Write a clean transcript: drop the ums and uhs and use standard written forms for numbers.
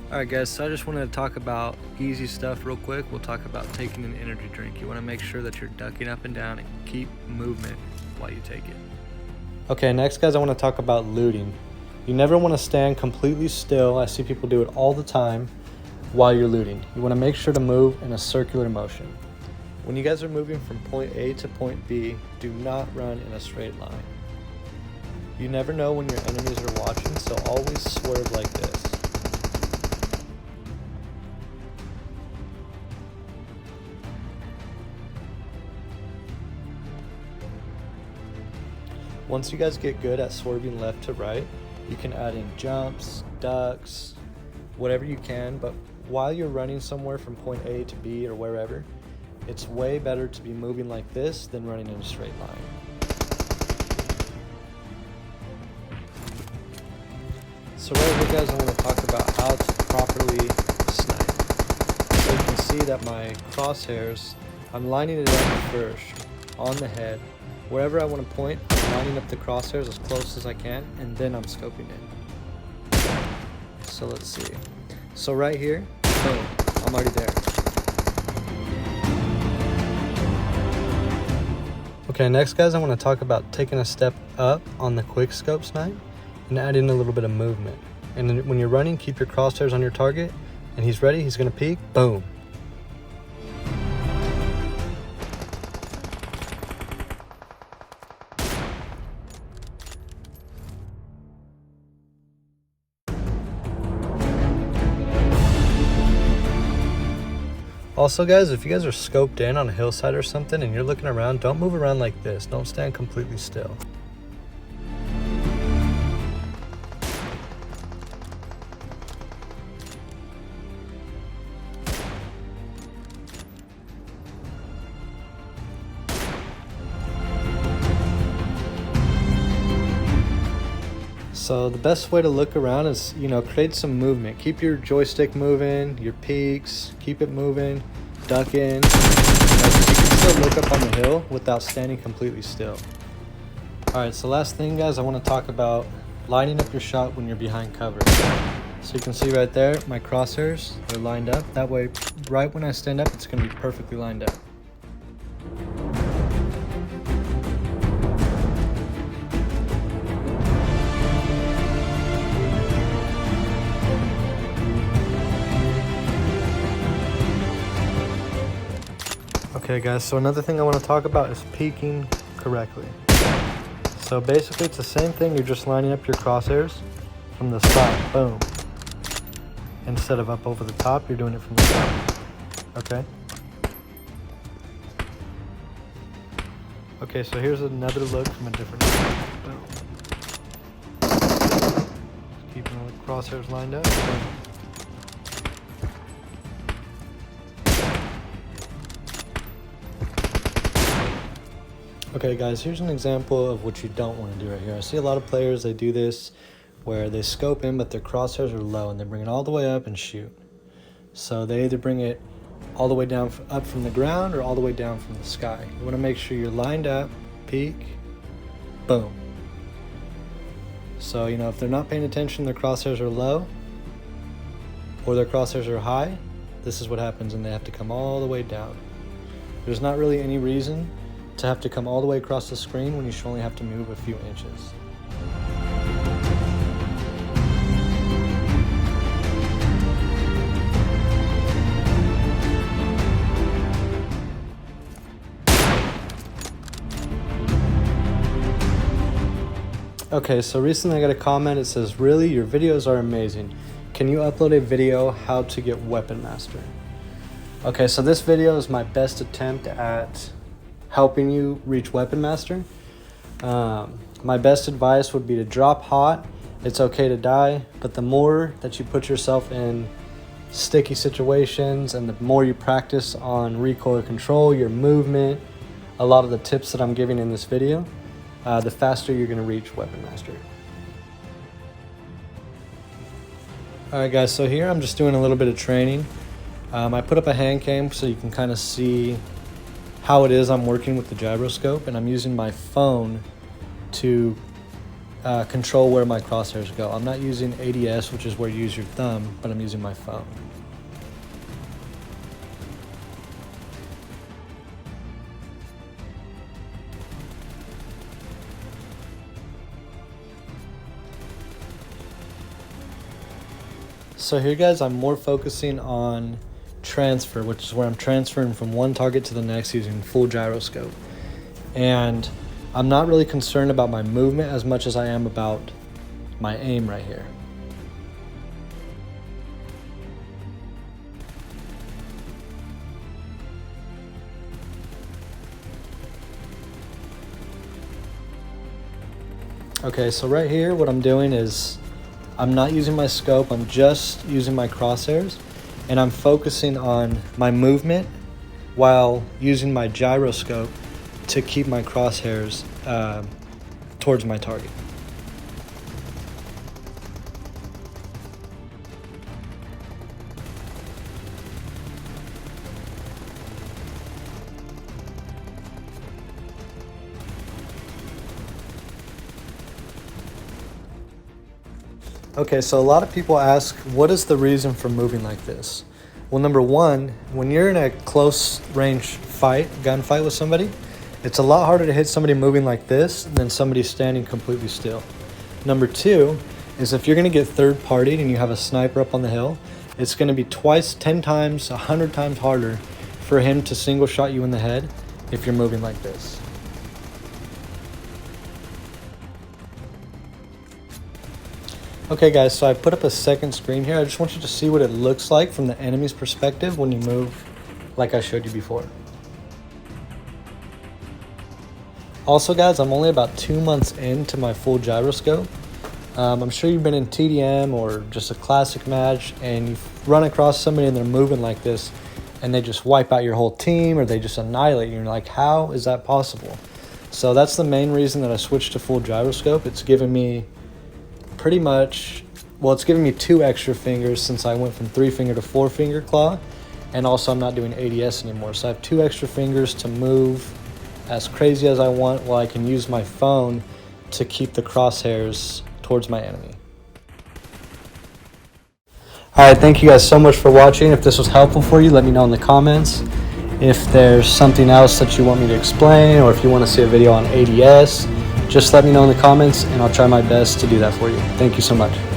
Alright guys, so I just wanted to talk about easy stuff real quick. We'll talk about taking an energy drink. You want to make sure that you're ducking up and down and keep movement while you take it. Okay, next guys, I want to talk about looting. You never want to stand completely still. I see people do it all the time while you're looting. You want to make sure to move in a circular motion. When you guys are moving from point A to point B, do not run in a straight line. You never know when your enemies are watching, so always swerve like this. Once you guys get good at swerving left to right, you can add in jumps, ducks, whatever you can, but while you're running somewhere from point A to B or wherever, it's way better to be moving like this than running in a straight line. So right here guys, I want to talk about how to properly snipe. So you can see that my crosshairs, I'm lining it up first on the head. Wherever I want to point, I'm lining up the crosshairs as close as I can, and then I'm scoping in. So let's see. So right here, boom, I'm already there. Okay, next guys, I want to talk about taking a step up on the quick scope snipe and adding a little bit of movement. And then when you're running, keep your crosshairs on your target, and he's ready, he's going to peek, boom. Also guys, if you guys are scoped in on a hillside or something and you're looking around, don't move around like this. Don't stand completely still. So the best way to look around is, create some movement. Keep your joystick moving, your peaks, keep it moving, duck in. So you can still look up on the hill without standing completely still. Alright, so last thing guys, I want to talk about lining up your shot when you're behind cover. So you can see right there, my crosshairs, they're lined up. That way, right when I stand up, it's going to be perfectly lined up. Okay guys, so another thing I want to talk about is peeking correctly. So basically it's the same thing, you're just lining up your crosshairs from the side, boom. Instead of up over the top, you're doing it from the side, okay? Okay, so here's another look from a different angle, boom. Keeping the crosshairs lined up, boom. Okay guys, here's an example of what you don't want to do right here. I see a lot of players, they do this where they scope in but their crosshairs are low and they bring it all the way up and shoot. So they either bring it all the way down up from the ground or all the way down from the sky. You want to make sure you're lined up, peek, boom. So if they're not paying attention, their crosshairs are low or their crosshairs are high, this is what happens and they have to come all the way down. There's not really any reason to have to come all the way across the screen when you should only have to move a few inches. Okay, so recently I got a comment, it says, "Really, your videos are amazing. Can you upload a video how to get Weapon Master?" Okay, so this video is my best attempt at helping you reach Weapon Master. My best advice would be to drop hot. It's okay to die, but the more that you put yourself in sticky situations and the more you practice on recoil control, your movement, a lot of the tips that I'm giving in this video, the faster you're going to reach Weapon Master. Alright guys, so here I'm just doing a little bit of training. I put up a hand cam so you can kind of see how it is I'm working with the gyroscope, and I'm using my phone to control where my crosshairs go. I'm not using ADS, which is where you use your thumb, but I'm using my phone. So here, guys, I'm more focusing on transfer, which is where I'm transferring from one target to the next using full gyroscope. And I'm not really concerned about my movement as much as I am about my aim right here. Okay, so right here what I'm doing is I'm not using my scope, I'm just using my crosshairs, and I'm focusing on my movement while using my gyroscope to keep my crosshairs towards my target. Okay, so a lot of people ask, what is the reason for moving like this? Well, number one, when you're in a close range fight, gunfight with somebody, it's a lot harder to hit somebody moving like this than somebody standing completely still. Number two is if you're gonna get third partied and you have a sniper up on the hill, it's gonna be twice, 10 times, 100 times harder for him to single shot you in the head if you're moving like this. Okay guys, so I put up a second screen here. I just want you to see what it looks like from the enemy's perspective when you move like I showed you before. Also guys, I'm only about 2 months into my full gyroscope. I'm sure you've been in TDM or just a classic match and you've run across somebody and they're moving like this and they just wipe out your whole team or they just annihilate you. You're like, how is that possible? So that's the main reason that I switched to full gyroscope. It's given me pretty much, well, it's giving me 2 extra fingers since I went from 3-finger to 4-finger claw, and also I'm not doing ADS anymore, so I have 2 extra fingers to move as crazy as I want while I can use my phone to keep the crosshairs towards my enemy. Alright, thank you guys so much for watching. If this was helpful for you, let me know in the comments. If there's something else that you want me to explain, or if you want to see a video on ADS, just let me know in the comments and I'll try my best to do that for you. Thank you so much.